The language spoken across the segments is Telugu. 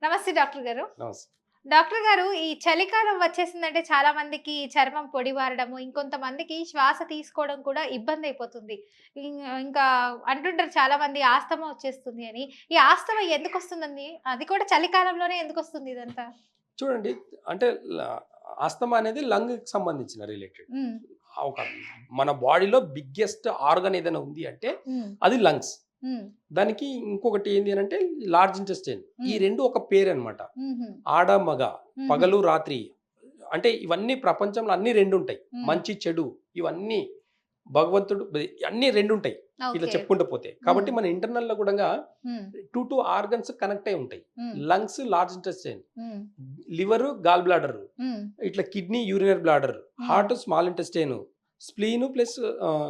నమస్తే డాక్టర్ గారు. నమస్తే. డాక్టర్ గారు, ఈ చలికాలం వచ్చేసిందంటే చాలా మందికి చర్మం పొడిబారడము, ఇంకొంతమందికి శ్వాస తీసుకోవడం కూడా ఇబ్బందయిపోతుంది. ఇంకా అంటుంటారు చాలా మంది ఆస్తమా వచ్చేస్తుంది అని. ఈ ఆస్తమా ఎందుకొస్తుందండి? అది కూడా చలికాలంలోనే ఎందుకొస్తుంది ఇదంతా? చూడండి, అంటే ల ఆస్తమా అనేది లంగ్‌కి సంబంధించిన రిలేటెడ్. హ్మ్. ఒక మన బాడీలో బిగ్గెస్ట్ ఆర్గాన్ ఏదైనా ఉంది అంటే హ్మ్. అది లంగ్స్. హ్మ్. దానికి ఇంకొకటి ఏంది అనంటే లార్జ్ ఇంటెస్టైన్. ఈ హ్మ్. 2 ఒక పేరనమాట. హుహు. ఆడ, మగ, హుహు. పగలు, రాత్రి. అంటే ఇవన్నీ ప్రపంచంలో అన్నీ 2 ఉంటాయి. హ్మ్. మంచి, చెడు ఇవన్నీ భగవంతుడు అన్నీ 2 ఉంటాయి. ఇట్లా ఓకే. చెప్పుకుంటూ పోతే. హ్మ్. కాబట్టి మన ఇంటర్నల్‌లో గూడంగా హ్మ్. 2 ఆర్గన్స్ కనెక్ట్ అయ్యి ఉంటాయి. హ్మ్. లంగ్స్, లార్జ్ ఇంటెస్టైన్, హ్మ్. లివరు, గాల్ బ్లాడర్, హ్మ్. ఇట్లా కిడ్నీ, యూరినరీ బ్లాడర్, హ్మ్. Heart, small intestine, spleen plus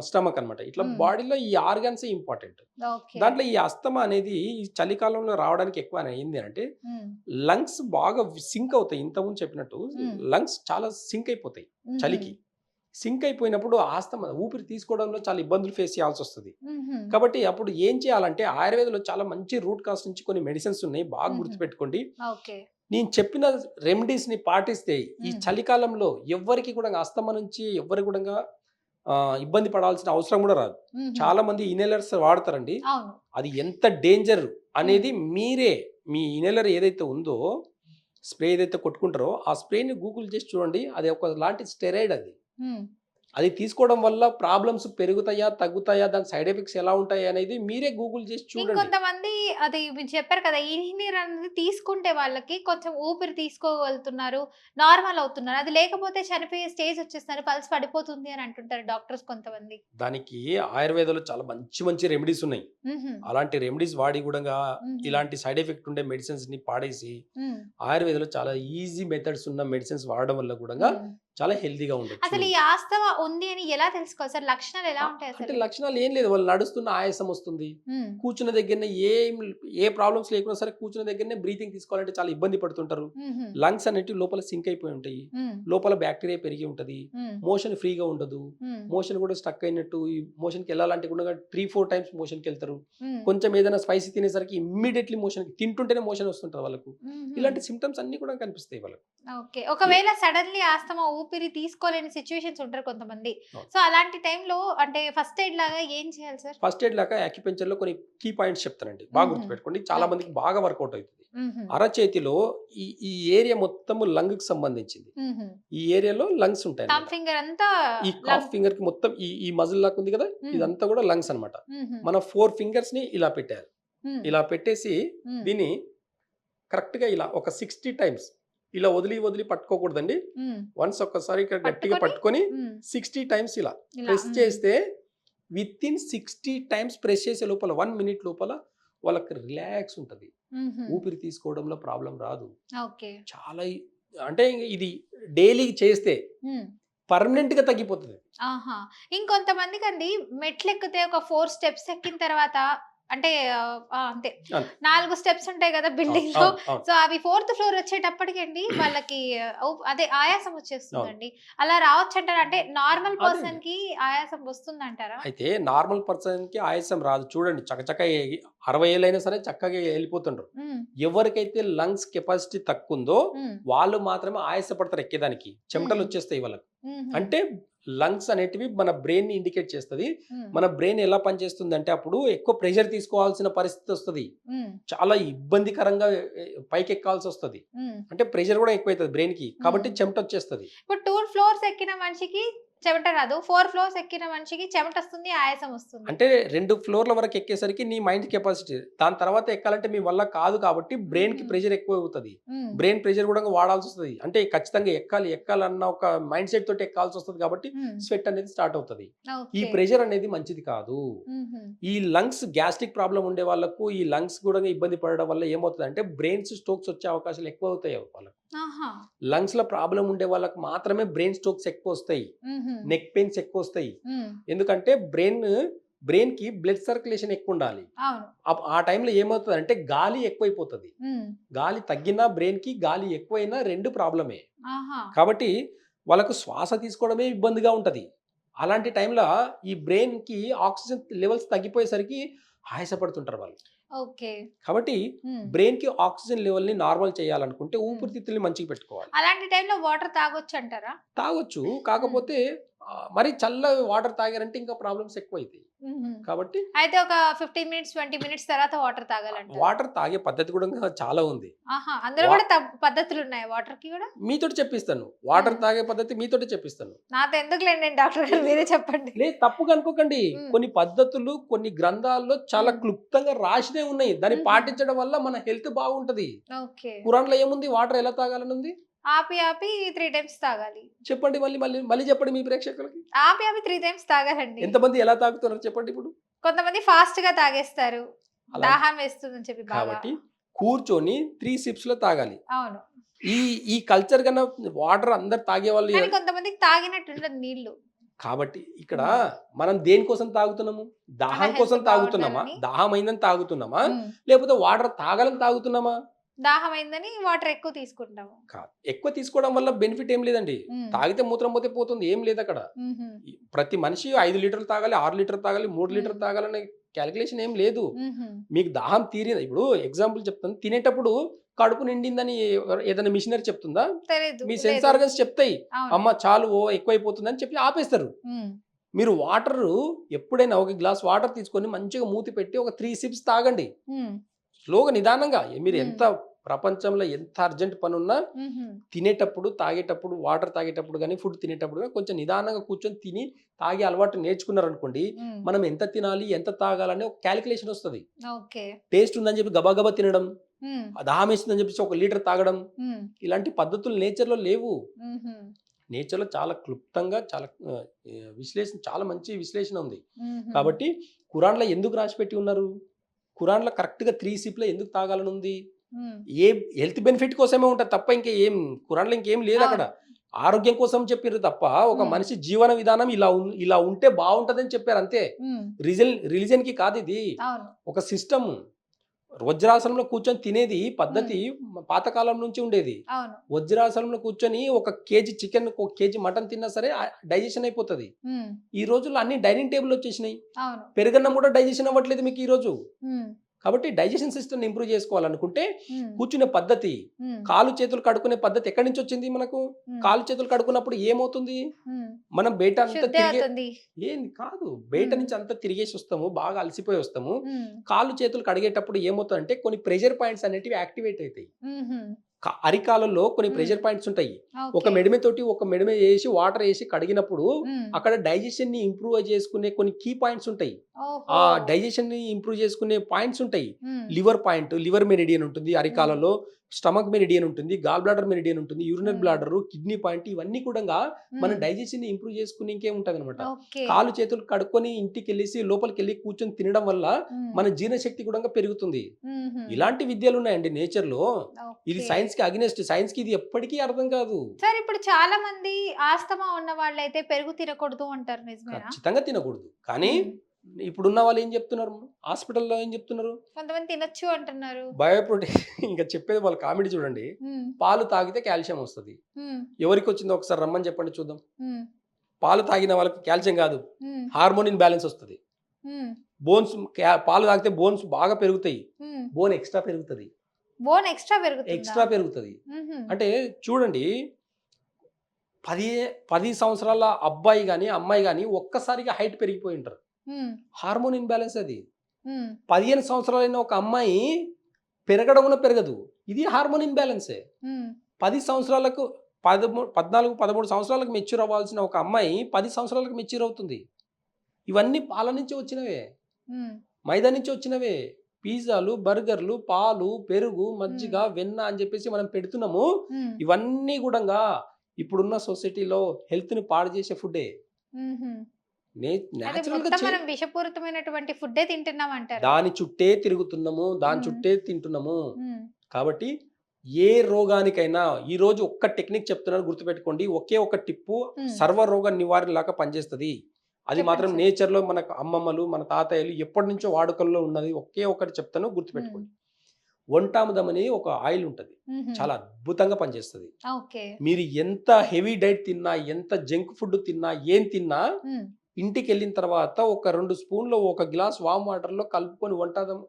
stomach అనమాట. ఇట్లా హ్మ్. బాడీలో ఈ ఆర్గాన్స్ ఇంపార్టెంట్. ఓకే. దాంట్లో ఈ అస్తమా అనేది ఈ చలికాలంలో రావడానికి ఎక్కువ ఏంది అంటే హ్మ్. లంగ్స్ బాగా సింక్ అవుతాయి. ఇంతకుముందు చెప్పినట్టు హ్మ్. లంగ్స్ చాలా సింక్ అయిపోతాయి హుహు. చలికి. సింక్ అయిపోయినప్పుడు ఆస్తమా ఊపిరి తీసుకోవడంలో చాలా ఇబ్బందులు ఫేస్ చేయాల్సొస్తది. హుహు. కాబట్టి అప్పుడు ఏం చేయాలంటే ఆయుర్వేదంలో చాలా మంచి రూట్ కాజ్ నుంచి కొన్ని మెడిసిన్స్ ఉన్నాయి. బాగా హుహు. గుర్తుపెట్టుకోండి. ఓకే. నేను చెప్పిన రెమెడీస్‌ని పాటిస్తే ఈ హ్మ్. చలికాలంలో ఎవ్వరికీ కూడా అస్తమా నుంచి ఎవ్వరు కూడా ఇబ్బంది పడాల్సిన అవసరం కూడా రాదు. హుహు. చాలామంది ఇన్హేలర్స్ వాడతారండి. అవును. అది ఎంత డేంజర్ హ్మ్. అనేది మీరే మీ ఇన్హేలర్ ఏదైతే ఉందో, స్ప్రే ఏదైతే కొట్టుకుంటారో, ఆ స్ప్రేని గూగుల్ చేసి చూడండి. అది ఒకలాంటి స్టెరాయిడ్ అది. హ్మ్. అది తీసుకోవడం వల్ల ప్రాబ్లమ్స్ పెరుగుతాయా? తగ్గుతాయా? దాని సైడ్ ఎఫెక్ట్స్ ఎలా ఉంటాయి అనేది మీరే గూగుల్ చేసి చూడండి. ఇంకొంతమంది అది మీరు చెప్పారు కదా! ఇన్‌హేలర్ అనేది తీసుకుంటే వాళ్ళకి కొంచెం ఊపిరి తీసుకోగలుగుతున్నారు. నార్మల్ అవుతున్నారు. అది లేకపోతే చనిపోయే స్టేజ్ వచ్చేస్తున్నారు. పల్స్ పడిపోతుంది అని అంటుంటారు డాక్టర్స్ కొంతమంది. దానికి ఆయుర్వేదంలో చాలా మంచి మంచి రెమెడీస్ ఉన్నాయి. హుహు. అలాంటి రెమెడీస్ వాడి గూడంగా హుహు. ఇలాంటి సైడ్ ఎఫెక్ట్ ఉండే మెడిసిన్స్‌ని పాడేసి, హ్మ్. ఆయుర్వేదంలో చాలా ఈజీ మెథడ్స్ ఉన్న మెడిసిన్స్ వాడడం వల్ల గూడంగా హ్మ్. చాలా హెల్తీగా ఉండొచ్చు. అసలు ఈ ఆస్తమా ఉంది అని ఎలా తెలుసుకోవాలి సార్? లక్షణాలు ఎలా ఉంటాయి అంటే అసలు? లక్షణాలు ఏం లేదు. వాళ్ళు నడుస్తున్న ఆయాసం వస్తుంది. హ్మ్. కూర్చున్న దగ్గరనే ఏ ప్రాబ్లమ్స్ లేకున్నా సరే కూర్చున్న దగ్గరనే బ్రీతింగ్ తీసుకోవాలంటే చాలా ఇబ్బంది పడుతుంటారు. హుహు. లంగ్స్ అనేటివి లోపల సింక్ అయిపోయి ఉంటాయి. హ్మ్. లోపల బ్యాక్టీరియా పెరిగి ఉంటది. హ్మ్. మోషన్ ఫ్రీగా ఉండదు. హ్మ్. మోషన్ కూడా స్టక్ అయినట్టు ఈ మోషన్‌కెళ్ళాలంటే కూడా 3, 4 టైమ్స్ మోషన్‌కెళ్తారు. హ్మ్. కొంచెం ఏదైనా స్పైసీ తినేసరికి ఇమ్మీడియేట్‌లీ మోషన్‌కి తింటుంటేనే మోషన్ వస్తుంటది వాళ్ళకు. హుహు. ఇలాంటి సింప్టమ్స్ అన్నీ కూడా కనిపిస్తాయి వాళ్ళకు. ఓకే. ఏ ఒకవేళ సడెన్‌లీ ఆస్తమా ఊపిరి తీసుకోలేని సిట్యుయేషన్స్ ఉంటారు కొంతమంది. అవును. సో, అలాంటి టైంలో అంటే ఫస్ట్ ఎయిడ్ లాగా ఏం చేయాలి సార్? ఫస్ట్ ఎయిడ్ లాగా యాక్యుపెంచర్‌లో కొన్ని కీ పాయింట్స్ చెప్తానండి. బాగా హుహు. గుర్తుపెట్టుకోండి. చాలా ఓకే. మందికి బాగా వర్కౌట్ అయితది. హుహు. అరచేతిలో ఈ ఈ ఏరియా మొత్తము లంగ్‌కి సంబంధించింది. హుహు. ఈ ఏరియాలో లంగ్స్ థంబ్ ఉంటాయన్నమాట. ఫింగర్ అంతా ఈ కాఫ్ లంగ్. ఫింగర్‌కి మొత్తం ఈ మజిల్ లాగా ఉంది కదా! హ్మ్. ఇదంతా కూడా లంగ్స్ అన్నమాట. హుహు. మన 4 ఫింగర్స్‌ని ఇలా పెట్టారు. హ్మ్. ఇలా పెట్టేసి హ్మ్. దీన్ని కరెక్ట్‌గా ఇలా ఒక 60 టైమ్స్ ఇలా వదిలి వదిలి పట్టుకోకూడదండి. హ్మ్. వన్స్ ఒక్కసారి ఇక్కడ గట్టిగా పట్టుకొని పట్టుకొని హ్మ్. 60 టైమ్స్ ఇలా ఇలా. ప్రెస్ హ్మ్. చేస్తే వితిన్ 60 టైమ్స్ ప్రెస్ చేసే లోపల 1 మినిట్ లోపల వాళ్ళకి రిలాక్స్ ఉంటది. హుహు. ఊపిరి తీసుకోవడంలో ప్రాబ్లమ్ రాదు. ఓకే. చాలా అంటే ఇది డైలీ చేస్తే హ్మ్. పర్మనెంట్‌గా తగ్గిపోతది. ఆహా! ఇంకొంతమందికండి మెట్లెక్కితే ఒక 4 స్టెప్స్ ఎక్కిన తర్వాత అంటే అంతే. అంతే. 4 స్టెప్స్ ఉంటాయి గదా! అవును. బిల్డింగ్‌లో. అవును. అవును. సో, అవి ఫోర్త్ ఫ్లోర్ వచ్చేటప్పటికండి వాళ్ళకి అదే ఆయాసం అవును. వచ్చేస్తుందండి. అలా రావచ్చంటారా? అంటే నార్మల్ అదే అండి. పర్సన్‌కి ఆయాసం వస్తుందంటారా? అయితే నార్మల్ పర్సన్‌కి ఆయాసం రాదు. చూడండి చకచక 60 ఏళ్ళైనా సరే చక్కగా ఎళ్ళిపోతుండ్రు. హ్మ్. ఎవరికైతే లంగ్స్ కెపాసిటీ తక్కువుందో హ్మ్. వాళ్ళు మాత్రమే ఆయాసపడతారు ఎక్కేదానికి. హ్మ్. చెమటలొచ్చేస్తాయి వాళ్ళకి. హుహు. అంటే లంగ్స్ అనేటివి మన బ్రెయిన్‌ని ఇండికేట్ చేస్తది. హ్మ్. మన బ్రెయిన్ ఎలా పనిచేస్తుందంటే అప్పుడు ఎక్కువ ప్రెషర్ తీసుకోవాల్సిన పరిస్థితొస్తది. హ్మ్. చాలా ఇబ్బందికరంగా పైకెక్కాల్సొస్తది. హ్మ్. అంటే ప్రెషర్ గూడా ఎక్కువైతది బ్రెయిన్‌కి. హ్మ్. కాబట్టి చెమటొచ్చేస్తది. ఇప్పుడు 2 ఫ్లోర్స్ ఎక్కిన మనిషికి చెమట రాదు. 4 ఫ్లోర్స్ ఎక్కిన మనిషికి చెమటొస్తుంది, ఆయాసం వస్తుంది. అంటే 2 ఫ్లోర్‌ల వరకు ఎక్కేసరికి నీ మైండ్ కెపాసిటీ. దాని తర్వాత ఎక్కాలంటే మీ వల్ల కాదు కాబట్టి బ్రెయిన్‌కి హుహు. ప్రెషర్ ఎక్కువవుతది. హ్మ్. బ్రెయిన్ ప్రెషర్ గూడా వాడాల్సొస్తది. అంటే ఖచ్చితంగా ఎక్కాలన్న ఒక మైండ్ సెట్ తోటి ఎక్కాల్సొస్తది కాబట్టి హ్మ్. స్వెట్ అనేది స్టార్ట్ అవుతది. ఈ ఓకే. ప్రెషర్ అనేది మంచిది కాదు. హుహు. ఈ లంగ్స్ గ్యాస్ట్రిక్ ప్రాబ్లమ్ ఉండే వాళ్ళకు ఈ లంగ్స్ గూడా ఇబ్బంది పడడం వల్ల ఏమవుతదంటే బ్రెయిన్స్ స్ట్రోక్స్ వచ్చే అవకాశాలు ఎక్కువవుతాయి వాళ్ళకు. ఆహా! లంగ్స్‌లో ప్రాబ్లమ్ ఉండే వాళ్ళకి మాత్రమే బ్రెయిన్ స్ట్రోక్స్ ఎక్కువొస్తాయి. హుహు. నెక్ పెయిన్స్ ఎక్కువొస్తాయి. హ్మ్. ఎందుకంటే బ్రెయిన్‌కి బ్లడ్ సర్క్యులేషన్ ఎక్కువుండాలి. అవును. ఆ టైంలో ఏమవుతదంటే గాలి ఎక్కువైపోతది. హ్మ్. గాలి తగ్గినా బ్రెయిన్‌కి, గాలి ఎక్కువైనా 2 ప్రాబ్లమే. ఆహా! కాబట్టి వాళ్ళకు శ్వాస తీసుకోవడమే ఇబ్బందిగా ఉంటది. అలాంటి టైంలో ఈ బ్రెయిన్‌కి ఆక్సిజన్ లెవెల్స్ తగ్గిపోయేసరికి ఆయాసపడుతుంటారు వాళ్ళు. ఓకే. కాబట్టి హ్మ్. బ్రెయిన్‌కి ఆక్సిజన్ లెవెల్‌ని నార్మల్ చేయాలనుకుంటే ఊపిరితిత్తుల్ని మంచిగా పెట్టుకోవాలి. అలాంటి టైంలో వాటర్ తాగొచ్చంటారా? తాగొచ్చు. హ్మ్. కాకపోతే మరీ చల్లగా వాటర్ తాగారంటే ఇంకా ప్రాబ్లమ్స్ ఎక్కువైతాయి. హుహు. కాబట్టి అయితే ఒక 15 మినిట్స్, 20 మినిట్స్ తర్వాత వాటర్ తాగాలంటారు. వాటర్ తాగే పద్ధతి కూడా చాలా ఉంది. ఆహా! అందులో వా గూడా పద్ధతులున్నాయా వాటర్‌కి గూడా? మీతోటి చెప్పిస్తాను. వాటర్ హ్మ్. తాగే పద్ధతి మీతోటే చెప్పిస్తాను. నాతో ఎందుకులేండి డాక్టర్ గారు మీరే చెప్పండి. లేదు తప్పుగా అనుకోకండి. హ్మ్. కొన్ని పద్ధతులు, కొన్ని గ్రంథాల్లో చాలా హ్మ్. క్లుప్తంగా రాసినే ఉన్నాయి. దాన్ని హుహు. పాటించడం వల్ల మన హెల్త్ బాగుంటది. ఓకే. ఖురాన్‌లో ఏముంది? వాటర్ ఎలా తాగాలని ఉంది? ఆపి ఆపి 3 టైమ్స్ తాగాలి. చెప్పండి మళ్ళీ చెప్పండి మీ ప్రేక్షకులకి. ఆపి ఆపి 3 టైమ్స్ తాగాలండి. ఎంతమంది ఎలా తాగుతున్నారు చెప్పండి ఇప్పుడు? కొంతమంది ఫాస్ట్‌గా తాగేస్తారు. అలా దాహం వేస్తుందని చెప్పి బాగా. కాబట్టి కూర్చొని 3 సిప్స్‌లో తాగాలి. అవును. ఈ ఈ కల్చర్ కన్నా వాటర్ అందరూ తాగేవాళ్ళు కానీ కొంతమందికి తాగినట్టు ఉండదు నీళ్ళు. కాబట్టి ఇక్కడ హ్మ్. మనం దేనికోసం తాగుతున్నాము? మన దాహం హెల్త్ కోసం తాగుతున్నామా? బావుండాలని. దాహమైందని తాగుతున్నామా? హ్మ్. లేకపోతే వాటర్ తాగాలని తాగుతున్నామా? దాహమైందని వాటర్ ఎక్కువ తీసుకుంటాము. కాదు. ఎక్కువ తీసుకోవడం వల్ల బెనిఫిట్ ఏం లేదండి. హ్మ్. తాగితే మూత్రం పోతే పోతుంది. ఏం లేదక్కడ. హుహు. ప్రతి మనిషి 5 లీటర్లు తాగాలి, 6 లీటర్లు తాగాలి, 3 హ్మ్. లీటర్లు తాగాలనే కాలిక్యులేషన్ ఏం లేదు. హుహు. మీకు దాహం తీరింది ఇప్పుడు ఎగ్జాంపుల్ చెప్తాను. తినేటప్పుడు కడుపు నిండిందని ఏదైనా మిషనరీ చెప్తుందా? తెలీదు. మీ సెన్స్ లేదు. ఆర్గన్స్ చెప్తాయి. అవును. అమ్మ చాలు ఎక్కువైపోతుందని చెప్పి ఆపేస్తారు. హ్మ్. మీరు వాటరు ఎప్పుడైనా ఒక గ్లాస్ వాటర్ తీసుకొని మంచిగా మూతి పెట్టి ఒక 3 సిప్స్ తాగండి. హ్మ్. స్లోగా నిదానంగా మీరు హ్మ్. ఎంత ప్రపంచంలో ఎంత అర్జెంట్ పనున్నా హుహు. తినేటప్పుడు, తాగేటప్పుడు, వాటర్ తాగేటప్పుడు గాని, ఫుడ్ తినేటప్పుడు గాని కొంచెం నిదానంగా కూర్చొని తిని, తాగే అలవాటు నేర్చుకున్నారనుకోండి, హ్మ్. మనం ఎంత తినాలి, ఎంత తాగాలని ఒక కాలిక్యులేషన్ ఒస్తది. ఓకే. టేస్ట్ ఉందని చెప్పి గబా గబా తినడం, హ్మ్. దాహమేసిందని చెప్పేసి ఒక లీటర్ తాగడం, హ్మ్. ఇలాంటి పద్ధతులు నేచర్‌లో లేవు. హుహు. నేచర్‌లో చాలా క్లుప్తంగా చాలా విశ్లేషణ చాలా మంచి విశ్లేషణ ఉంది. హుహు. కాబట్టి ఖురాన్‌లో ఎందుకు రాసిపెట్టి ఉన్నారు? ఖురాన్‌లో కరెక్ట్‌గా 3 సిప్‌లో ఎందుకు తాగాలని ఉంది? హ్మ్. ఏ హెల్త్ బెనిఫిట్ కోసమే ఉంటది తప్ప ఇంకా ఏం ఖురాన్‌లో ఇంకేం లేదక్కడ. అవును. ఆరోగ్యం కోసం చెప్పిర్రు తప్ప, ఒక హ్మ్. మనిషి జీవన విధానం ఇలా ఉంటే బావుంటదని చెప్పారు అంతే. హ్మ్. రిలిజన్‌కి కాదిది. అవును. ఒక సిస్టమ్. వజ్రాసనంలో కూర్చొని తినేది హ్మ్. పద్ధతి పాతకాలం నుంచి ఉండేది. అవును. వజ్రాసనంలో కూర్చొని ఒక కేజీ చికెన్, ఒక కేజీ మటన్ తిన్నా సరే డైజెషన్ అయిపోతది. హ్మ్. ఈ రోజుల్లో అన్ని డైనింగ్ టేబుల్ వచ్చేసినాయి. అవును. పెరుగన్నం కూడా డైజెషన్ అవ్వట్లేదు మీకు ఈ రోజు. హ్మ్. కాబట్టి డైజెషన్ సిస్టమ్‌ని ఇంప్రూవ్ చేసుకోవాలనుకుంటే హ్మ్. కూర్చునే పద్ధతి, హ్మ్. కాళ్ళు చేతులు కడుక్కునే పద్ధతి ఎక్కడి నుంచి వచ్చింది మనకు? హ్మ్. కాళ్ళు చేతులు కడుక్కున్నప్పుడు ఏమవుతుంది? హ్మ్. మనం బయట అంతా శుద్ధి తిరిగే అవుతుంది. ఏంది కాదు. బయట హ్మ్. నుంచి అంతా తిరిగేసి వస్తాము. బాగా అలసిపోయి వస్తాము. హ్మ్. కాళ్ళు చేతులు కడిగేటప్పుడు ఏమవుతదంటే కొన్ని ప్రెషర్ పాయింట్స్ అనేటివి యాక్టివేట్ అయితాయి. హుహు. అరికాళ్ళలో కొన్ని హ్మ్. ప్రెషర్ పాయింట్స్ ఉంటాయి. ఒక ఓకే. మెడిమెతోటి ఒక మెడిమ ఏసి వాటర్ ఏసి కడిగినప్పుడు హ్మ్. అక్కడ డైజెషన్‌ని ఇంప్రూవ్ చేసుకునే కొన్ని కీ పాయింట్స్ ఉంటాయి. ఆ ఓహో! డైజెషన్‌ని ఇంప్రూవ్ చేసుకునే పాయింట్స్ ఉంటాయి. హ్మ్. లివర్ పాయింట్, లివర్ మెరిడియన్ ఉంటుంది హ్మ్. అరికాలలో. స్టమక్ మెరిడియన్ ఉంటుంది. గాల్ బ్లాడర్ మెరిడియన్ ఉంటుంది. యూరినరీ హ్మ్. బ్లాడర్, కిడ్నీ పాయింట్ ఇవన్నీ కూడంగా మన హ్మ్. డైజెషన్‌ని ఇంప్రూవ్ చేసుకునేకే ఉంటదనమాట. ఓకే. కాళ్ళు చేతులు కడుక్కొని ఇంటికెళ్ళేసి లోపలికెళ్ళి కూర్చొని తినడం వల్ల హ్మ్. మన జీర్ణశక్తి కూడంగా పెరుగుతుంది. హుహు. ఇలాంటి విద్యలున్నాయండి నేచర్‌లో. ఇది ఓకే. సైన్స్‌కి అగైనెస్ట్. సైన్స్‌కి ఇది ఎప్పటికీ అర్థం కాదు. సార్ ఇప్పుడు చాలా మంది ఆస్తమా ఉన్న వాళ్ళైతే పెరుగు తినకూడదు అంటారు. నిజమేనా? ఖచ్చితంగా తినకూడదు. కానీ హ్మ్. ఇప్పుడున్న వాళ్ళు ఏం చెప్తున్నారు? హాస్పిటల్‌లో ఏం చెప్తున్నారు? కొంతమంది తినొచ్చు అంటున్నారు. బయోప్రోటీన్ ఇంక చెప్పేది వాళ్ళ కామెడీ చూడండి. హ్మ్. పాలు తాగితే కాల్షియం వస్తది. హ్మ్. ఎవరికొచ్చిందో ఒకసారి రమ్మని చెప్పండి చూద్దాం. హ్మ్. పాలు తాగిన వాళ్ళకి కాల్షియం కాదు. హ్మ్. హార్మోన్ ఇంబాలెన్స్ వస్తది. హ్మ్. పాలు తాగితే బోన్స్ బాగా పెరుగుతాయి. హ్మ్. బోన్ ఎక్స్‌ట్రా పెరుగుతది. బోన్ ఎక్స్‌ట్రా పెరుగుతుందా? ఎక్స్‌ట్రా పెరుగుతది. హుహు. అంటే చూడండి 10, 10 సంవత్సరాల అబ్బాయి గాని, అమ్మాయి గాని ఒక్కసారిగా హైట్ పెరిగిపోయి ఉంటారు. హ్మ్. హార్మోన్ ఇంబాలెన్స్ అది. హ్మ్. 15 సంవత్సరాలైన ఒక అమ్మాయి పెరగడం కూడా పెరగదు. ఇది హార్మోన్ ఇంబాలెన్సే. హ్మ్. 10 సంవత్సరాలకు 14, 13 సంవత్సరాలకు మెచ్యూర్ అవ్వాల్సిన ఒక అమ్మాయి 10 సంవత్సరాలకు మెచ్యూర్ అవుతుంది. ఇవన్నీ పాల నుంచి వచ్చినవే. హ్మ్. మైదా నుంచి వచ్చినవే. పిజ్జాలు, బర్గర్‌లు, పాలు, పెరుగు, మజ్జిగ, హ్మ్. వెన్న అని చెప్పేసి మనం పెడుతున్నాము. హ్మ్. ఇవన్నీ గూడంగా ఇప్పుడున్న సొసైటీలో హెల్త్‌ని పాడు చేసే ఫుడ్డే. హుహు. నే అయితే నేచురల్‌గా మొత్తం మనం విషపూరితమైనటువంటి ఫుడ్డే తింటున్నామంటారు. దాని చుట్టే తిరుగుతున్నాము. దాని హ్మ్. చుట్టే తింటున్నాము. హ్మ్. కాబట్టి ఏ రోగానికైనా ఈరోజు ఒక్క టెక్నిక్ చెప్తున్నాను గుర్తుపెట్టుకోండి. ఒకే ఒక టిప్పు హ్మ్. సర్వ రోగ నివారణలాగా పనిచేస్తది. అది చెప్పండి మాత్రం సార్. నేచర్‌లో మనకు అమ్మమ్మలు, మన తాతయ్యలు ఎప్పటినుంచో వాడుకలో ఉన్నది. ఒకే ఒకటి చెప్తాను హ్మ్. గుర్తుపెట్టుకోండి. ఒంటాముదం అని ఒక ఆయిల్ ఉంటది. హుహు. చాలా అద్భుతంగా పనిచేస్తది. ఓకే. మీరు ఎంత హెవీ డైట్ తిన్నా, ఎంత జంక్ ఫుడ్ తిన్నా, ఏం తిన్నా హ్మ్. ఇంటికి వెళ్ళిన తర్వాత ఒక 2 స్పూన్లు ఒక గ్లాస్ వామ్ వాటర్లో కలుపుకొని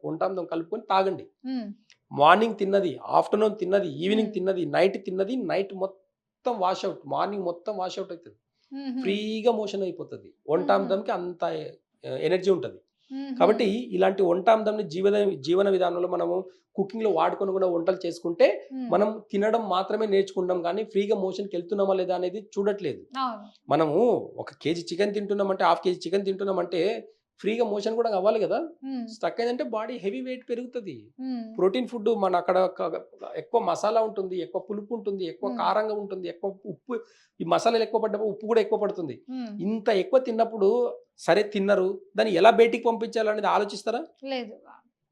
వంటాంతం కలుపుకొని తాగండి. హ్మ్. మార్నింగ్ తిన్నది, ఆఫ్టర్నూన్ తిన్నది, ఈవినింగ్ హ్మ్. తిన్నది, నైట్ తిన్నది, నైట్ మొత్తం వాష్ అవుట్, మార్నింగ్ మొత్తం వాష్ అవుట్ అవుతుంది. హుహు. ఫ్రీగా మోషన్ అయిపోతుంది. హుహు. వంటాంతంకి అంత ఎనర్జీ ఉంటుంది. హుహు. కాబట్టి ఇలాంటి వంటాంతంని జీవన విధానంలో మనము కుకింగ్‌లో వాడుకొని కూడా వంటలు చేసుకుంటే, హ్మ్. మనం తినడం మాత్రమే నేర్చుకుంటాం కానీ ఫ్రీగా మోషన్‌కి వెళ్తున్నామా లేదా అనేది చూడట్లేదు. అవును. మనము ఒక కేజీ చికెన్ తింటున్నామంటే, హాఫ్ కేజీ చికెన్ తింటున్నామంటే ఫ్రీగా మోషన్ కూడా అవ్వాలి కదా! హ్మ్. స్టక్ అయిందంటే బాడీ హెవీ వెయిట్ పెరుగుతది. హ్మ్. ప్రోటీన్ ఫుడ్ మన అక్కడ ఎక్కువ మసాలా ఉంటుంది, ఎక్కువ పులుపు ఉంటుంది, ఎక్కువ హ్మ్. కారంగా ఉంటుంది, ఎక్కువ ఉప్పు, ఈ మసాలాలు ఎక్కువ పడ్డప్పుడు ఉప్పు కూడా ఎక్కువ పడుతుంది. హ్మ్. ఇంత ఎక్కువ తిన్నప్పుడు సరే తిన్నరు, దాన్ని ఎలా బయటికి పంపించాలనేది ఆలోచిస్తారా? లేదు.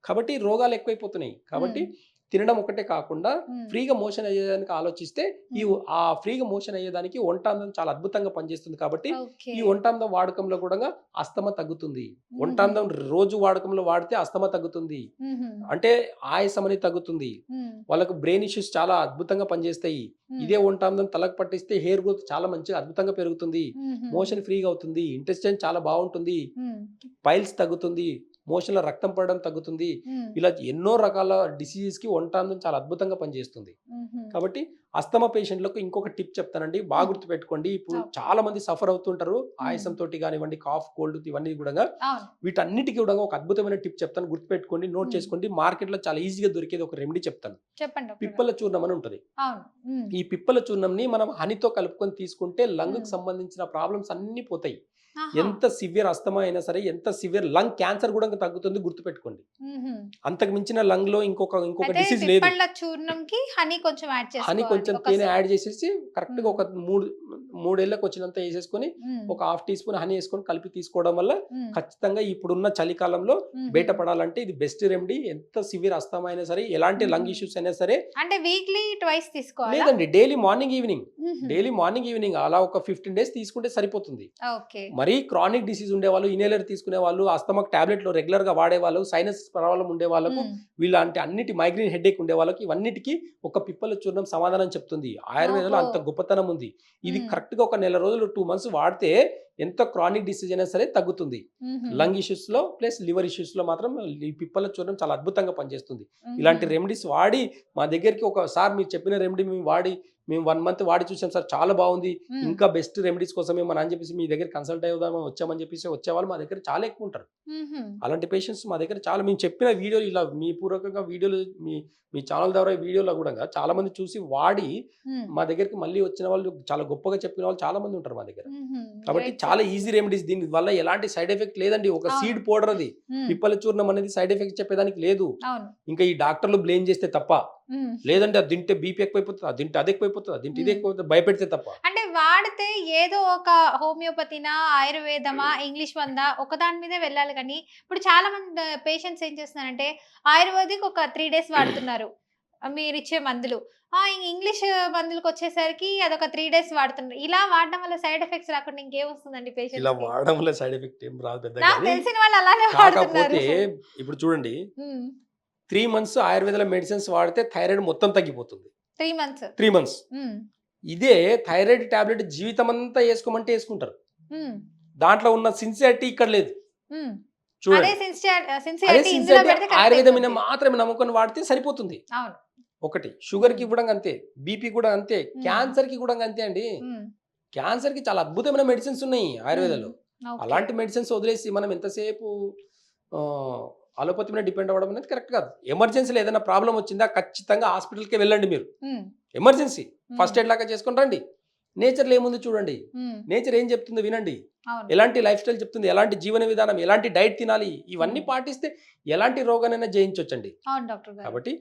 కాబట్టి రోగాలు ఎక్కువైపోతున్నాయి. కాబట్టి హ్మ్. తినడం ఒక్కటే కాకుండా హ్మ్. ఫ్రీగా మోషన్ అయ్యేదానికి ఆలోచిస్తే హ్మ్. ఆ ఫ్రీగా మోషన్ అయ్యేదానికి వంటాంతం చాలా అద్భుతంగా పనిచేస్తుంది. కాబట్టి ఓకే. ఈ వంటాంతం వాడకంలో కూడా అస్తమా తగ్గుతుంది. హుహు. వంటాంతం రోజు వాడకంలో వాడితే అస్తమా తగ్గుతుంది. హుహు. అంటే ఆయాసం అనేది తగ్గుతుంది. హ్మ్. వాళ్ళకు బ్రెయిన్ ఇష్యూస్ చాలా అద్భుతంగా పనిచేస్తాయి. హ్మ్. ఇదే వంటాంతం తలకు పట్టిస్తే హెయిర్ గ్రోత్ చాలా మంచిగా అద్భుతంగా పెరుగుతుంది. హుహు. మోషన్ ఫ్రీగా అవుతుంది. ఇంటెస్టైన్ చాలా బావుంటుంది. హ్మ్. పైల్స్ తగ్గుతుంది. మోషన్‌లో రక్తం పడడం తగ్గుతుంది. హ్మ్. ఇలా ఎన్నో రకాల డిసీజెస్‌కి వంటాంతం చాలా అద్భుతంగా పనిచేస్తుంది. హుహు. కాబట్టి అస్తమా పేషెంట్‌లకు ఇంకొక టిప్ చెప్తానండి. బాగా హ్మ్. గుర్తుపెట్టుకోండి. ఇప్పుడు ఓకే. చాలా మంది సఫర్ అవుతుంటారు. హ్మ్. ఆయాసంతోటి గానివ్వండి, కాఫ్, కోల్డ్ ఇవన్నీ గూడంగా. అవును. వీటన్నిటికి కూడా ఒక అద్భుతమైన టిప్ చెప్తాను. గుర్తుపెట్టుకోండి. నోట్ హ్మ్. చేసుకోండి. మార్కెట్‌లో చాలా ఈజీగా దొరికేది ఒక రెమెడీ చెప్తాను. చెప్పండి డాక్టర్ గారు. పిప్పల చూర్ణం అని ఉంటది. అవును. హ్మ్. ఈ పిప్పల చూర్ణంని మనం హనీతో కలుపుకొని తీసుకుంటే హ్మ్. లంగ్‌కి సంబంధించిన ప్రాబ్లమ్స్ అన్నీ పోతాయి. ఆహా! ఎంత సివియర్ అస్తమా అయినా సరే, ఎంత సివియర్ లంగ్ క్యాన్సర్ గూడా తగ్గుతుంది గుర్తుపెట్టుకోండి. హుహు. అంతకు మించిన లంగ్‌లో ఇంకొక అయితే డిసీజ్ లేదు. పిప్పళ్ళ చూర్ణంకి హనీ కొంచెం యాడ్ హనీ చేసుకోవాలి. కొంచెం ఒక తేనె యాడ్ చేసేసి కరెక్ట్‌గా హ్మ్. ఒక 3 ఏళ్లకొచ్చినంత ఏసేసుకొని, హ్మ్. ఒక హాఫ్ టీ స్పూన్ హనీ ఏసుకొని కలిపి తీసుకోవడం వల్ల హ్మ్. ఖచ్చితంగా ఇప్పుడున్న చలికాలంలో హుహు. బయట పడాలంటే ఇది బెస్ట్ రెమెడీ. ఎంత సివియర్ అస్తమా అయినా సరే, ఎలాంటి హుహు. లంగ్ ఇష్యూస్ అయినా సరే. అంటే వీక్లీ ట్వైస్ తీసుకోవాలా? లేదండి, డైలీ మార్నింగ్, ఈవినింగ్. హుహు. డైలీ మార్నింగ్, ఈవినింగ్ అలా ఒక 15 డేస్ తీసుకుంటే సరిపోతుంది. ఓకే. మరీ క్రానిక్ డిసీజ్ ఉండేవాళ్ళు, ఇన్హేలర్ తీసుకునేవాళ్ళు, అస్తమాకు టాబ్లెట్‌లు రెగ్యులర్‌గా వాడేవాళ్ళు, సైనస్ ప్రాబ్లమ్ ఉండేవాళ్ళకు, హ్మ్. వీళ్ళంటి అన్నిటి మైగ్రేన్ హెడేక్ ఉండేవాళ్ళకి ఇవన్నిటికి ఒక పిప్పల చూర్ణం సమాధానం చెప్తుంది. ఆయుర్వేదంలో ఓహో! అంత గొప్పతనం ఉంది. ఇది హ్మ్. కరెక్ట్‌గా ఒక నెల రోజులు, 2 మంత్స్ వాడితే ఎంత క్రానిక్ డిసీజ్ అయినా సరే తగ్గుతుంది. హుహు. లంగ్ ఇష్యూస్‌లో ప్లస్ లివర్ ఇష్యూస్‌లో మాత్రం ఈ పిప్పల చూర్ణం చాలా అద్భుతంగా పనిచేస్తుంది. హుహు. ఇలాంటి రెమెడీస్ వాడి మా దగ్గరికి సార్ మీరు చెప్పిన రెమెడీ మేము 1 మంత్ వాడి చూసాం సార్, చాలా బావుంది. హ్మ్. ఇంకా బెస్ట్ రెమెడీస్ కోసమే మన అని చెప్పేసి మీ దగ్గర కన్సల్ట్ అవుదామని వచ్చామని చెప్పేసి వచ్చేవాళ్ళు మా దగ్గర చాలా ఎక్కువ ఉంటారు. హుహు. అలాంటి పేషెంట్స్ మా దగ్గర చాలా, మేము చెప్పిన వీడియోలు ఇలా మీ పూర్వకంగా వీడియోలు మీ మీ ఛానల్ ద్వారా వీడియోలో కూడా చాలా మంది చూసి వాడి హ్మ్. మా దగ్గరికి మళ్ళీ వచ్చిన వాళ్ళు, చాలా గొప్పగా చెప్పిన వాళ్ళు చాలా మంది ఉంటారు మా దగ్గర. హుహు. కాబట్టి గ్రేట్ చాలా సార్. ఈజీ రెమెడీస్, దీని వల్ల ఎలాంటి సైడ్ ఎఫెక్ట్ లేదండి. ఒక అవును. సీడ్ పౌడర్ అది. హ్మ్. పిప్పల చూర్ణం అనేది సైడ్ ఎఫెక్ట్ చెప్పేదానికి లేదు. అవును. ఇంకా ఈ డాక్టర్లు బ్లేమ్ చేస్తే తప్ప. హ్మ్. లేదంటే అది తింటే బీపీ ఎక్కువైపోతది, అది తింటే అది ఎక్కువైపోతది, అది తింటే ఇది హ్మ్. ఎక్కువైపోతది భయపెడితే తప్ప. అంటే వాడితే ఏదో ఒక హోమియోపతినా, ఆయుర్వేదమా, ఇంగ్లీష్ మందా ఒకదాని మీదే వెళ్ళాలి గానీ, ఇప్పుడు చాలా మంది పేషెంట్స్ ఏం చేస్తున్నారంటే, ఆయుర్వేదిక్ ఒక 3 డేస్ వాడుతున్నారు. మీరిచ్చే మందులు. ఇంగ్లీష్ మందులకొచ్చేసరికి అదొక 3 డేస్ వాడుతున్నారు. ఇలా వాడడం వల్ల సైడ్ ఎఫెక్ట్స్ రాకుండా ఇంకేమొస్తుందండి ఇలా పేషెంట్స్‌కి? వాడడం వల్ల సైడ్ ఎఫెక్ట్ ఏం రాదు పెద్దగా నాకు గాని. తెలిసిన వాళ్ళు అలానే వాడుతున్నారు. కాకపోతే ఇప్పుడు చూడండి, హ్మ్. 3 మంత్స్ ఆయుర్వేదంలో మెడిసిన్స్ వాడితే థైరాయిడ్ మొత్తం తగ్గిపోతుంది. 3 మంత్స్. 3 మంత్స్. హ్మ్. ఇదే థైరాయిడ్ టాబ్లెట్ జీవితమంతా యేసుకోమంటే యేసుకుంటారు. హ్మ్. దాంట్లో ఉన్న సిన్సియారిటీ ఇక్కడ లేదు. హ్మ్. అదే చూడండి. అదే సిన్సియారిటీ ఇందులో సిన్సియారిటీ పెడితే కరెక్ట్ ఆయుర్వేదం మీద అయిపోద్ది. మాత్రమే నమ్ముకొని వాడితే సరిపోతుంది. అవును. ఒకటి. షుగర్‌కి హ్మ్. ఇవ్వడం అంతే. బీపీ కూడా అంతే. హ్మ్. క్యాన్సర్‌కి కూడా అంతే అండి. హ్మ్. క్యాన్సర్‌కి చాలా అద్భుతమైన మెడిసిన్స్ ఉన్నాయి హ్మ్. ఆయుర్వేదంలో. ఓకే. అలాంటి మెడిసిన్స్ వదిలేసి మనం ఎంతసేపు ఆహ్, అలోపతి మీద డిపెండ్ అవ్వడం అనేది కరెక్ట్ కాదు. ఎమర్జెన్సీలో ఏదైనా ప్రాబ్లమ్ వచ్చిందా ఖచ్చితంగా హాస్పిటల్‌కే వెళ్ళండి మీరు. హ్మ్. ఎమర్జెన్సీ. హ్మ్. ఫస్ట్ ఎయిడ్ లాగా చేసుకొని రండి. నేచర్‌లో ఏముంది చూడండి. హ్మ్. నేచర్ ఏం చెప్తుందో వినండి. అవును. ఎలాంటి లైఫ్ స్టైల్ చెప్తుంది, ఎలాంటి జీవన విధానం, ఎలాంటి డైట్ తినాలి, ఇవన్నీ హ్మ్. పాటిస్తే ఎలాంటి రోగానైనా జయించొచ్చండి. అవును డాక్టర్ గారు. కాబట్టి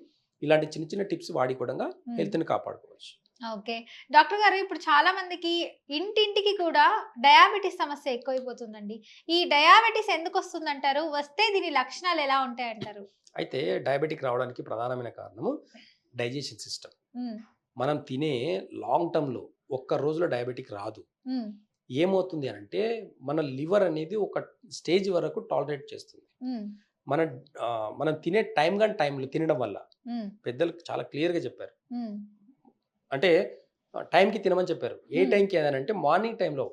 ఇలాంటి చిన్న చిన్న టిప్స్ వాడి కూడంగా హ్మ్. హెల్త్‌ని కాపాడుకోవచ్చు. ఓకే. డాక్టర్ గారు ఇప్పుడు చాలా మందికి ఇంటింటికి కూడా డయాబెటిస్ సమస్య ఎక్కువైపోతుందండి. ఈ డయాబెటిస్ ఎందుకొస్తుందంటారు? వస్తే దీని లక్షణాలు ఎలా ఉంటాయంటారు? అయితే డయాబెటిక్ రావడానికి ప్రధానమైన కారణము డైజెషన్ సిస్టమ్. హ్మ్. మనం తినే లాంగ్ టర్మ్‌లో ఒక్క రోజులో డయాబెటిక్ రాదు. హ్మ్. ఏమవుతుంది అనంటే మన లివర్ అనేది ఒక స్టేజ్ వరకు టాలరేట్ చేస్తుంది. హ్మ్. మన మనం తినే టైంలో తినడం వల్ల హ్మ్. పెద్దలు చాలా క్లియర్‌గా చెప్పారు. హ్మ్. అంటే టైంకి తినమని చెప్పారు. ఏ హ్మ్. టైంకి అనంటే మార్నింగ్ టైంలో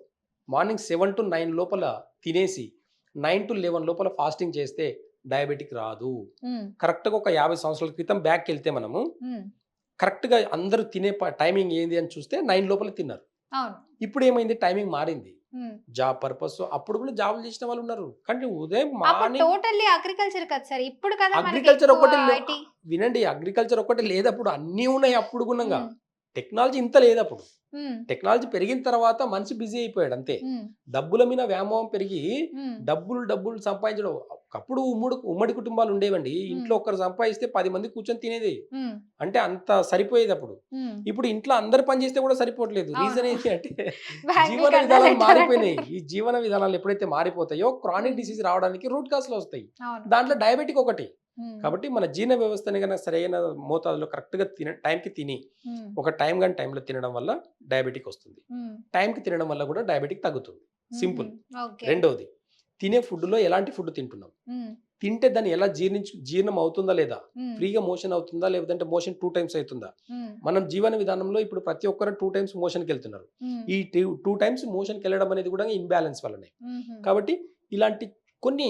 మార్నింగ్ 7 to 9 లోపల తినేసి 9 to 11 లోపల ఫాస్టింగ్ చేస్తే డయాబెటిక్ రాదు. కరెక్ట్గా ఒక 50 సంవత్సరాల క్రితం బ్యాక్కి వెళ్తే మనము కరెక్ట్గా అందరూ తినే టైమింగ్ ఏంది అని చూస్తే 9 లోపల తిన్నారు. అవును. ఇప్పుడు ఏమైంది, టైమింగ్ మారింది. జాబ్ పర్పస్ అప్పుడు కూడా జాబులు చేసిన వాళ్ళు ఉన్నారు, కానీ ఉదయం మార్నింగ్ టోటల్లీ అగ్రికల్చర్ కదా సార్, ఇప్పుడు కదా మనకి అగ్రికల్చర్ ఎక్కువ ఒకటి IT. వినండి, అగ్రికల్చర్ ఒకటి లేదు అప్పుడు, అన్నీ ఉన్నాయి అప్పుడు గుణంగా. టెక్నాలజీ ఇంత లేదు అప్పుడు. టెక్నాలజీ పెరిగిన తర్వాత మనిషి బిజీ అయిపోయాడు అంతే. డబ్బుల మీద వ్యామోహం పెరిగి డబ్బులు సంపాదించడం. ఒకప్పుడు ఉమ్మడి కుటుంబాలు ఉండేవండి, ఇంట్లో ఒక్కరు సంపాదిస్తే 10 మంది కూర్చొని తినేది, అంటే అంత సరిపోయేది అప్పుడు. ఇప్పుడు ఇంట్లో అందరు పని చేస్తే కూడా సరిపోవట్లేదు. రీజన్ ఏంటి అంటే జీవన విధానాలు మారిపోయినాయి. ఈ జీవన విధానాలు ఎప్పుడైతే మారిపోతాయో క్రానిక్ డిసీజ్ రావడానికి రూట్ కాస్లు వస్తాయి. దాంట్లో డయాబెటిక్ ఒకటి. కాబట్టి మన జీర్ణ వ్యవస్థని కన్నా సరైన మోతాదులో కరెక్ట్గా టైంకి తిని ఒక టైం కానీ టైంలో తినడం వల్ల డయాబెటిక్ వస్తుంది. టైంకి తినడం వల్ల కూడా డయాబెటిక్ తగ్గుతుంది. సింపుల్. రెండవది, తినే ఫుడ్లో ఎలాంటి ఫుడ్ తింటున్నాం, తింటే దాన్ని ఎలా జీర్ణం అవుతుందా లేదా, ఫ్రీగా మోషన్ అవుతుందా లేదంటే మోషన్ 2 times అవుతుందా. మనం జీవన విధానంలో ఇప్పుడు ప్రతి ఒక్కరు 2 times మోషన్కి వెళ్తున్నారు. ఈ 2 times మోషన్కి వెళ్ళడం అనేది కూడా ఇంబ్యాలెన్స్ వల్లనే. కాబట్టి ఇలాంటి కొన్ని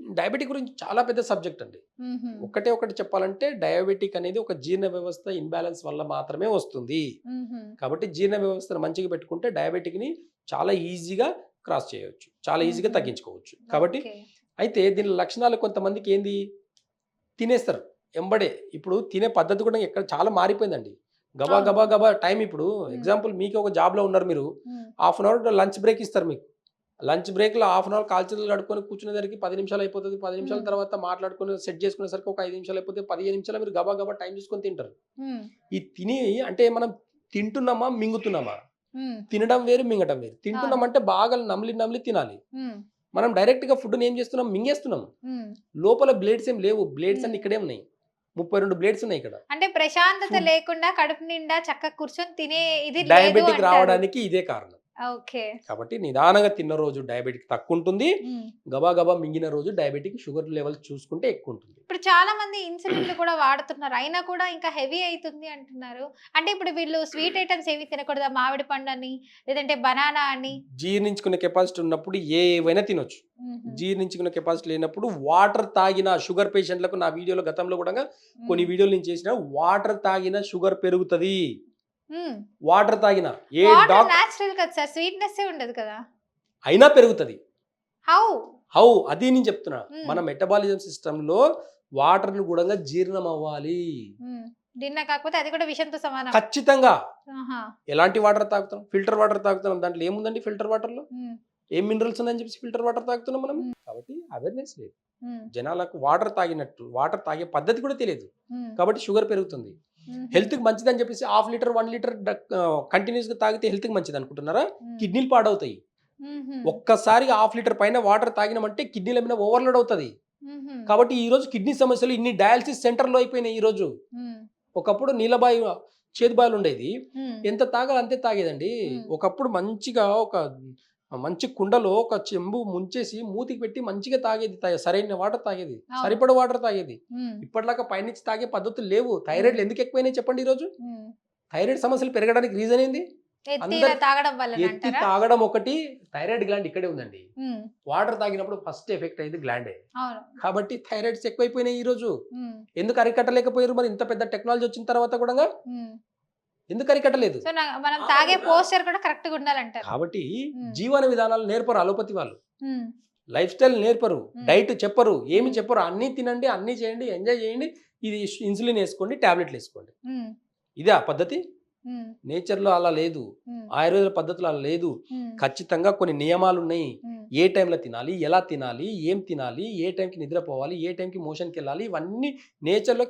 డయాబెటిక్ గురించి చాలా పెద్ద సబ్జెక్ట్ అండి. ఒకటి చెప్పాలంటే డయాబెటిక్ అనేది ఒక జీర్ణ వ్యవస్థ ఇంబ్యాలెన్స్ వల్ల మాత్రమే వస్తుంది. కాబట్టి జీర్ణ వ్యవస్థను మంచిగా పెట్టుకుంటే డయాబెటిక్ ని చాలా ఈజీగా క్రాస్ చేయవచ్చు, చాలా ఈజీగా తగ్గించుకోవచ్చు. కాబట్టి అయితే దీని లక్షణాలు కొంతమందికి ఏంది, తినేస్తారు ఎంబడే. ఇప్పుడు తినే పద్ధతి కూడా ఎక్కడ చాలా మారిపోయిందండి. గబా గబా గబా టైం. ఇప్పుడు ఎగ్జాంపుల్, మీకు ఒక జాబ్లో ఉన్నారు, మీరు ½ an hour లంచ్ బ్రేక్ ఇస్తారు. మీకు లంచ్ బ్రేక్లో ½ an hour కాల్చేతులు కడుక్కొని కూర్చునేసరికి 10 నిమిషాలు అయిపోతుంది. 10 నిమిషాల తర్వాత మాట్లాడుకుని సెట్ చేసుకునేసరికి ఒక 5 నిమిషాలు అయిపోతే 15 నిమిషాలు మీరు గబా గబా టైం చూసుకొని తింటారు. ఈ తిని అంటే మనం తింటున్నామా మింగుతున్నామా, తినడం వేరు మింగటం వేరు. తింటున్నాం అంటే బాగా నమిలి తినాలి. మనం డైరెక్ట్ గా ఫుడ్ ఏం చేస్తున్నాం, మింగేస్తున్నాం. లోపల బ్లేడ్స్ ఏం లేవు, బ్లేడ్స్ అన్ని ఇక్కడే ఉన్నాయి. 32 బ్లేడ్స్ ఉన్నాయి ఇక్కడ. అంటే ప్రశాంతత లేకుండా కడుపు నిండా చక్కగా కూర్చొని తినే ఇది డయాబెటిక్ రావడానికి ఇదే కారణం. ఓకే. కాబట్టి నిదానంగా తిన్న రోజు డయాబెటిక్ తక్కువ ఉంటుంది, గబా గబా మింగిన రోజు డయాబెటిక్ షుగర్ లెవెల్స్ చూసుకుంటే ఎక్కువ ఉంటుంది. ఇప్పుడు చాలా మంది ఇన్సులిన్లు కూడా వాడుతున్నారు, అయినా కూడా ఇంకా హెవీ అవుతుంది అంటున్నారు. అంటే ఇప్పుడు వీళ్ళు స్వీట్ ఐటమ్స్ ఏవి తినకూడదా, మామిడి పండు అని లేదంటే బనానా అని? జీర్ణించుకునే కెపాసిటీ ఉన్నప్పుడు ఏవైనా తినొచ్చు. జీర్ణించుకునే కెపాసిటీ లేనప్పుడు వాటర్ తాగిన షుగర్ పేషెంట్లకు, నా వీడియోలో గతంలో కూడా కొన్ని వీడియోలు నేను చేసిన, వాటర్ తాగిన షుగర్ పెరుగుతుంది. వాటర్ తాగిన ఏ డాక్టర్ నేచురల్ కదా సార్, స్వీట్నెస్ ఉండదు కదా, అయినా పెరుగుతుంది. హౌ అది నేను చెప్తున్నా. మన మెటబాలిజం సిస్టమ్ లో వాటర్ ను కూడా జీర్ణం అవ్వాలి. దీన్న కాకపోతే అది కూడా విషంతో సమానం. ఖచ్చితంగా. ఎలాంటి వాటర్ తాగుతాం, ఫిల్టర్ వాటర్ తాగుతున్నాం. దాంట్లో ఏముందండి ఫిల్టర్ వాటర్ లో, ఏం మినరల్స్ ఉందని చెప్పి ఫిల్టర్ వాటర్ తాగుతున్నాం మనం. కాబట్టి అవేర్నెస్ లేదు జనాలకు. వాటర్ తాగే పద్ధతి కూడా తెలియదు, కాబట్టి షుగర్ పెరుగుతుంది. హెల్త్ కి మంచిది అని చెప్పేసి ½ లీటర్ 1 లీటర్ కంటిన్యూస్ గా తాగితే హెల్త్ కి మంచిది అనుకుంటున్నారా? కిడ్నీలు పాడవుతాయి. ఒక్కసారిగా ½ లీటర్ పైన వాటర్ తాగినామంటే కిడ్నీల మీద ఓవర్లోడ్ అవుతుంది. కాబట్టి ఈ రోజు కిడ్నీ సమస్యలు ఇన్ని డయాలసిస్ సెంటర్లో అయిపోయినాయి. ఈ రోజు ఒకప్పుడు నీలబాయి చేదుబాయిలు ఉండేది, ఎంత తాగాలి అంతే తాగేదండి. ఒకప్పుడు మంచిగా ఒక మంచి కుండలో ఒక చెంబు ముంచేసి మూతికి పెట్టి మంచిగా తాగేది, సరైన వాటర్ తాగేది, సరిపడ వాటర్ తాగేది. ఇప్పటిలాగా పైనుంచి తాగే పద్ధతులు లేవు. థైరాయిడ్లు ఎందుకు ఎక్కువైనాయి చెప్పండి? ఈ రోజు థైరాయిడ్ సమస్యలు పెరగడానికి రీజన్ ఏంది? ఎత్తి తాగడం ఒకటి. థైరాయిడ్ గ్లాండ్ ఇక్కడే ఉందండి. వాటర్ తాగినప్పుడు ఫస్ట్ ఎఫెక్ట్ అయ్యేది గ్లాండే. కాబట్టి థైరాయిడ్స్ ఎక్కువైపోయినాయి ఈ రోజు. ఎందుకు అరికట్టలేకపోయారు మరి? ఇంత పెద్ద టెక్నాలజీ వచ్చిన తర్వాత కూడా ఎందుకు అరికట్టలేదు? మనం తాగే పోస్చర్ కూడా కరెక్ట్ గా ఉండాలంటారు. కాబట్టి జీవన విధానాలు నేర్పరు అలోపతి వాళ్ళు, లైఫ్ స్టైల్ నేర్పరు, డైట్ చెప్పరు, ఏమి చెప్పరు. అన్ని తినండి, అన్ని చేయండి, ఎంజాయ్ చేయండి, ఇది ఇన్సులిన్ వేసుకోండి, టాబ్లెట్లు వేసుకోండి. ఇదే ఆ పద్ధతి. నేచర్ లో అలా లేదు, ఆయుర్వేద పద్ధతులు అలా లేదు. ఖచ్చితంగా కొన్ని నియమాలు ఉన్నాయి. ఏ టైంలో తినాలి, ఎలా తినాలి, ఏం తినాలి, ఏ టైంకి నిద్రపోవాలి, ఏ టైంకి మోషన్కి వెళ్ళాలి, ఇవన్నీ నేచర్ లో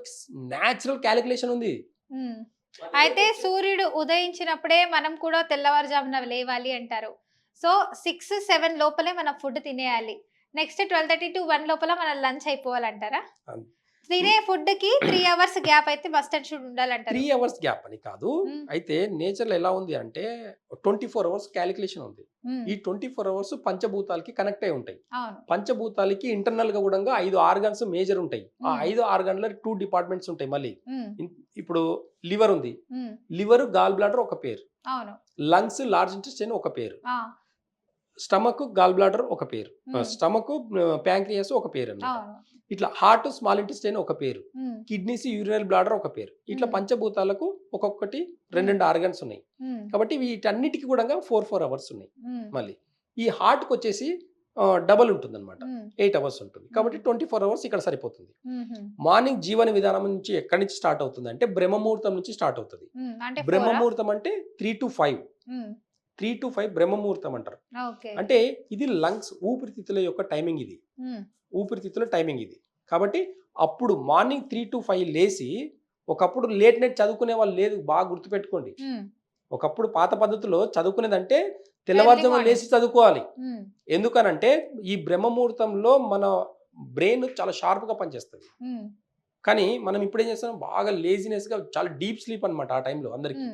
న్యాచురల్ క్యాలిక్యులేషన్ ఉంది. అయితే సూర్యుడు ఉదయించినప్పుడే మనం కూడా తెల్లవారుజామున లేవాలి అంటారు. సో 6-7 లోపలే మనం ఫుడ్ తినేయాలి. నెక్స్ట్ 12:30 to 1 లోపల మన లంచ్ అయిపోవాలంటారా? తినే ఫుడ్ కి 3 hours గ్యాప్ అయితే మస్ట్ అండ్ షుడ్ ఉండాలంటారు. 3 hours గ్యాప్ అని కాదు. అయితే నేచర్ లో ఎలా ఉంది అంటే 24 hours క్యాలిక్యులేషన్ ఉంది. ఈ 24 hours పంచభూతాలకి కనెక్ట్ అయి ఉంటాయి. పంచభూతాలకి ఇంటర్నల్ గా కూడా 5 ఆర్గన్స్ మేజర్ ఉంటాయి. ఆ 5 ఆర్గన్ల 2 డిపార్ట్మెంట్స్ ఉంటాయి. మళ్ళీ ఇప్పుడు లివర్ ఉంది, లివర్ గాల్ బ్లాడర్ ఒక పేరు, లంగ్స్ లార్జ్ ఇంటెస్టైన్ ఒక పేరు, స్టమక్ గాల్ బ్లాడర్ ఒక పేరు, స్టమక్ ప్యాంక్రియాస్ ఒక పేరు అన్నమాట. ఇట్లా హార్ట్ స్మాల్ ఇంటెస్టైన్ ఒక పేరు, కిడ్నీస్ యూరినరీ బ్లాడర్ ఒక పేరు. ఇట్లా పంచభూతాలకు ఒక్కొక్కటి రెండు ఆర్గన్స్ ఉన్నాయి కాబట్టి వీటన్నిటికీ కూడా 4 అవర్స్ ఉన్నాయి. మళ్ళీ ఈ హార్ట్కి వచ్చేసి డబల్ ఉంటుంది అనమాట, 8 అవర్స్ ఉంటుంది కాబట్టి 24 అవర్స్ ఇక్కడ సరిపోతుంది. మార్నింగ్ జీవన విధానం నుంచి ఎక్కడి నుంచి స్టార్ట్ అవుతుంది అంటే బ్రహ్మముహూర్తం నుంచి స్టార్ట్ అవుతుంది. బ్రహ్మముహూర్తం అంటే 3 to 5 3 to 5 బ్రహ్మముహూర్తం అంటారు. అంటే ఇది లంగ్స్ ఊపిరితిత్తుల యొక్క టైమింగ్, ఇది ఊపిరితిత్తుల టైమింగ్ ఇది. కాబట్టి అప్పుడు మార్నింగ్ 3 to 5 లేచి, ఒకప్పుడు లేట్ నైట్ చదువుకునే వాళ్ళు లేదు, బాగా గుర్తుపెట్టుకోండి. ఒకప్పుడు పాత పద్ధతిలో చదువుకునేదంటే తెల్లవారుజామున లేచి చదువుకోవాలి. ఎందుకనంటే ఈ బ్రహ్మముహూర్తంలో మన బ్రెయిన్ చాలా షార్ప్గా పనిచేస్తుంది. కానీ మనం ఇప్పుడు ఏం చేస్తాం, బాగా లేజినెస్గా చాలా డీప్ స్లీప్ అనమాట ఆ టైంలో అందరికీ.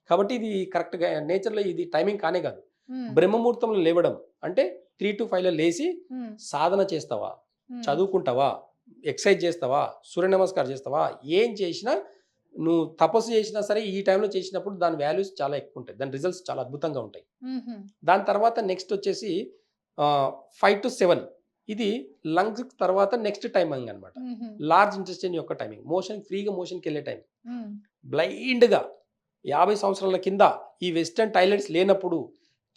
కాబట్టి ఇది కరెక్ట్గా నేచర్లో ఇది టైమింగ్ కానే కాదు. బ్రహ్మముహూర్తంలో లేవడం అంటే 3 to 5 లేచి సాధన చేస్తావా, చదువుకుంటావా, ఎక్సర్సైజ్ చేస్తావా, సూర్య నమస్కారం చేస్తావా, ఏం చేసినా నువ్వు తపస్సు చేసినా సరే ఈ టైంలో చేసినప్పుడు దాని వాల్యూస్ చాలా ఎక్కువ ఉంటాయి, దాని రిజల్ట్స్ చాలా అద్భుతంగా ఉంటాయి. దాని తర్వాత నెక్స్ట్ వచ్చేసి 5 to 7 ఇది లంగ్స్ తర్వాత నెక్స్ట్ టైమింగ్ అనమాట. లార్జ్ ఇంటెస్టైన్ యొక్క టైమింగ్, ఫ్రీగా మోషన్కి వెళ్ళే టైం. బ్లైండ్గా 50 సంవత్సరాల కింద ఈ వెస్టర్న్ టాయిలెట్స్ లేనప్పుడు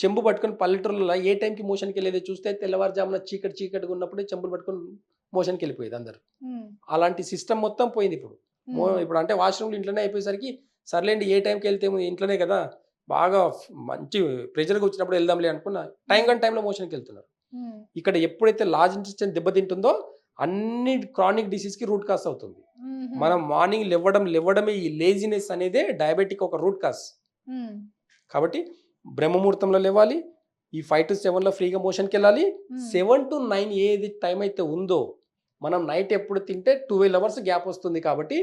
చెంబు పట్టుకొని పల్లెటూరులో ఏ టైంకి మోషన్కి వెళ్ళేది చూస్తే తెల్లవారుజామున చీకటిగా ఉన్నప్పుడే చెంబులు పట్టుకొని మోషన్కి వెళ్ళిపోయేది అందరు. అలాంటి సిస్టమ్ మొత్తం పోయింది ఇప్పుడు. ఇప్పుడు అంటే వాష్రూమ్లు ఇంట్లోనే అయిపోయేసరికి సర్లేండి ఏ టైంకి వెళ్తే ఇంట్లోనే కదా, బాగా మంచి ప్రెషర్గా వచ్చినప్పుడు వెళ్దాంలే అనుకున్న టైంలో మోషన్కి వెళ్తున్నారు. ఇక్కడ ఎప్పుడైతే లార్జ్ ఇంటెస్టైన్ దెబ్బతింటుందో అన్ని క్రానిక్ డిసీజ్కి రూట్ కాస్ అవుతుంది. మనం మార్నింగ్ లేవడమే ఈ లేజినెస్ అనేదే డయాబెటిక్ ఒక రూట్ కాస్. కాబట్టి బ్రహ్మముహూర్తంలో లేవాలి, ఈ 5 to 7 ఫ్రీగా మోషన్కి వెళ్ళాలి. 7 to 9 ఏది టైం అయితే ఉందో, మనం నైట్ ఎప్పుడు తింటే 12 అవర్స్ గ్యాప్ వస్తుంది కాబట్టి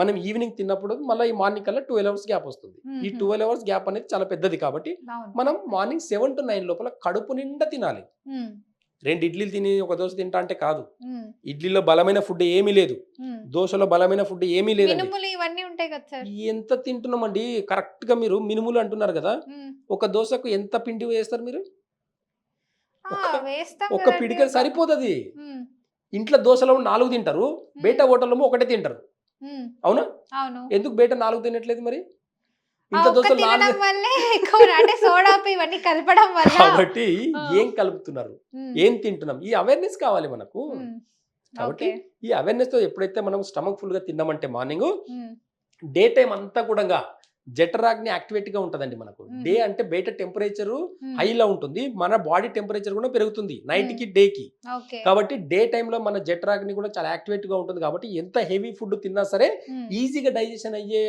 మనం ఈవినింగ్ తిన్నప్పుడు మళ్ళీ ఈ మార్నింగ్ కల్లా 12 అవర్స్ గ్యాప్ వస్తుంది. ఈ 12 అవర్స్ గ్యాప్ అనేది చాలా పెద్దది కాబట్టి మనం మార్నింగ్ 7 to 9 లోపల కడుపు నిండా తినాలి. 2 ఇడ్లీలు తిని ఒక దోశ తింటా అంటే కాదు. ఇడ్లీలో బలమైన ఫుడ్ ఏమీ లేదు, దోశలో బలమైన ఫుడ్ ఏమీ లేదండి. ఎంత తింటున్నామండి, కరెక్ట్ గా మీరు మినుములు అంటున్నారు కదా, ఒక దోశకు ఎంత పిండి వేస్తారు మీరు? ఒక పిడికలు సరిపోతుంది. ఇంట్లో దోశలో 4 తింటారు, బయట హోటల్లో 1 తింటారు. అవునా? ఎందుకు బయట 4 తినట్లేదు మరి? ఇంత దోశలు 4 కాబట్టి ఏం కలుపుతున్నారు, ఏం తింటున్నాం, ఈ అవేర్నెస్ కావాలి మనకు. కాబట్టి ఈ అవేర్నెస్ తో ఎప్పుడైతే మనం స్టమక్ ఫుల్ గా తిన్నామంటే మార్నింగ్ డే టైం అంతా కూడా జఠరాగ్ని యాక్టివేట్ గా ఉంటదండి. మనకు డే అంటే బయట టెంపరేచర్ హైలో ఉంటుంది, మన బాడీ టెంపరేచర్ కూడా పెరుగుతుంది నైట్ కి డే కి. కాబట్టి డే టైంలో మన జఠరాగ్ని కూడా చాలా యాక్టివేట్ గా ఉంటుంది. కాబట్టి ఎంత హెవీ ఫుడ్ తిన్నా సరే ఈజీగా డైజెషన్ అయ్యే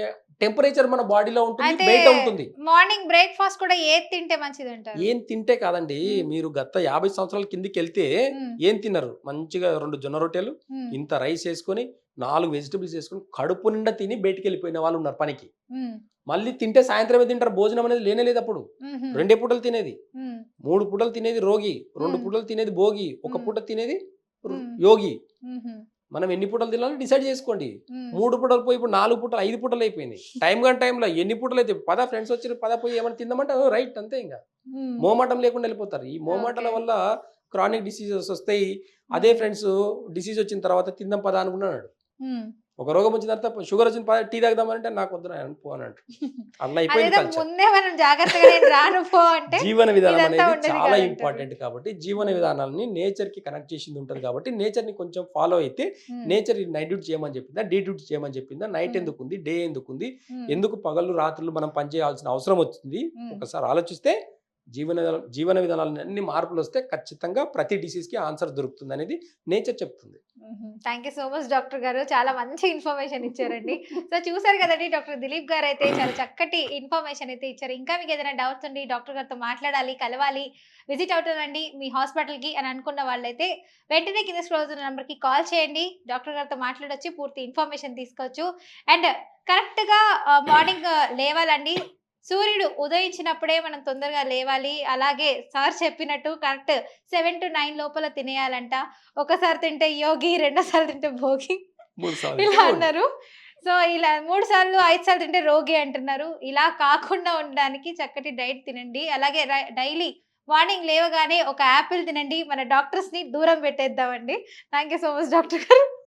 టెంపరేచర్ మన బాడీలో ఉంటుంది, బయట ఉంటుంది. మార్నింగ్ బ్రేక్ఫాస్ట్ కూడా ఏది తింటే మంచిది అంటారు? ఏం తింటే కాదండి, మీరు గత 50 సంవత్సరాల కిందికి వెళ్తే ఏం తిన్నారు? మంచిగా 2 జొన్న రొట్టెలు, ఇంత రైస్ వేసుకొని 4 వెజిటబుల్స్ వేసుకొని కడుపు నిండా తిని బయటికి వెళ్ళిపోయిన వాళ్ళు ఉన్నారు పనికి. మళ్ళీ తింటే సాయంత్రమే తింటారు, భోజనం అనేది లేనే లేదు అప్పుడు. 2 పూటలు తినేది, 3 పూటలు తినేది రోగి, 2 పూటలు తినేది భోగి, 1 పూట తినేది యోగి. మనం ఎన్ని పూటలు తినాలో డిసైడ్ చేసుకోండి. 3 పూటలు పోయి ఇప్పుడు 4 పూటలు 5 పూటలు అయిపోయింది. టైంలో ఎన్ని పూటలు అయితే పద ఫ్రెండ్స్ వచ్చి పద పోయి ఏమైనా తిందామంటే రైట్ అంతే. ఇంకా మోమాటం లేకుండా వెళ్ళిపోతారు. ఈ మోమాటల వల్ల క్రానిక్ డిసీజెస్ వస్తాయి. అదే ఫ్రెండ్స్ డిసీజ్ వచ్చిన తర్వాత తిందాం పద అనుకున్నాడు, ఒక రోగం వచ్చిన తర్వాత షుగర్ వచ్చిన పద టీ తాగుదామంటే నాకు వద్దురా పో అని అంటారు. అట్లా అయిపోయింది. జీవన విధానం అనేది చాలా ఇంపార్టెంట్ కాబట్టి జీవన విధానాన్ని నేచర్ కి కనెక్ట్ చేసింది ఉంటుంది. కాబట్టి నేచర్ ని కొంచెం ఫాలో అయితే, నేచర్ నైట్ డ్యూటీ చేయమని చెప్పిందా, డే డ్యూటీ చేయమని చెప్పిందా, నైట్ ఎందుకు ఉంది, డే ఎందుకు ఉంది, ఎందుకు పగలు రాత్రులు మనం పనిచేయాల్సిన అవసరం వచ్చింది, ఒకసారి ఆలోచిస్తే జీవన విధానాలు అన్ని మార్పులు వస్తే ఖచ్చితంగా ప్రతి డిసీజ్ కి ఆన్సర్ దొరుకుతుంది అనేది నేచర్ చెప్తుంది. Thank you so much doctor గారు, చాలా మంచి ఇన్ఫర్మేషన్ ఇచ్చారండి. సో చూసారు కదండి, డాక్టర్ దిలీప్ గారు అయితే చాలా చక్కటి ఇన్ఫర్మేషన్ అయితే ఇచ్చారు. ఇంకా మీకు ఏదైనా డౌట్స్ ఉండి డాక్టర్ గారితో మాట్లాడాలి, కలవాలి, విజిట్ అవుతానండి మీ హాస్పిటల్ కి అని అనుకున్న వాళ్ళైతే వెంటనే కింద స్క్రోల్ అవుతున్న నెంబర్ కి కాల్ చేయండి. డాక్టర్ గారితో మాట్లాడొచ్చి పూర్తి ఇన్ఫర్మేషన్ తీసుకోవచ్చు. అండ్ కరెక్ట్ గా మార్నింగ్ లేవాలండి, సూర్యుడు ఉదయించినప్పుడే మనం తొందరగా లేవాలి. అలాగే సార్ చెప్పినట్టు కరెక్ట్ 7 to 9 లోపల తినేయాలంట. ఒకసారి తింటే యోగి, రెండోసారి తింటే భోగి ఇలా అన్నారు. సో ఇలా 3 సార్లు 5 సార్లు తింటే రోగి అంటున్నారు. ఇలా కాకుండా ఉండడానికి చక్కటి డైట్ తినండి. అలాగే డైలీ మార్నింగ్ లేవగానే ఒక యాపిల్ తినండి. మన డాక్టర్స్‌ని దూరం పెట్టేద్దామండి. Thank you so much doctor గారు.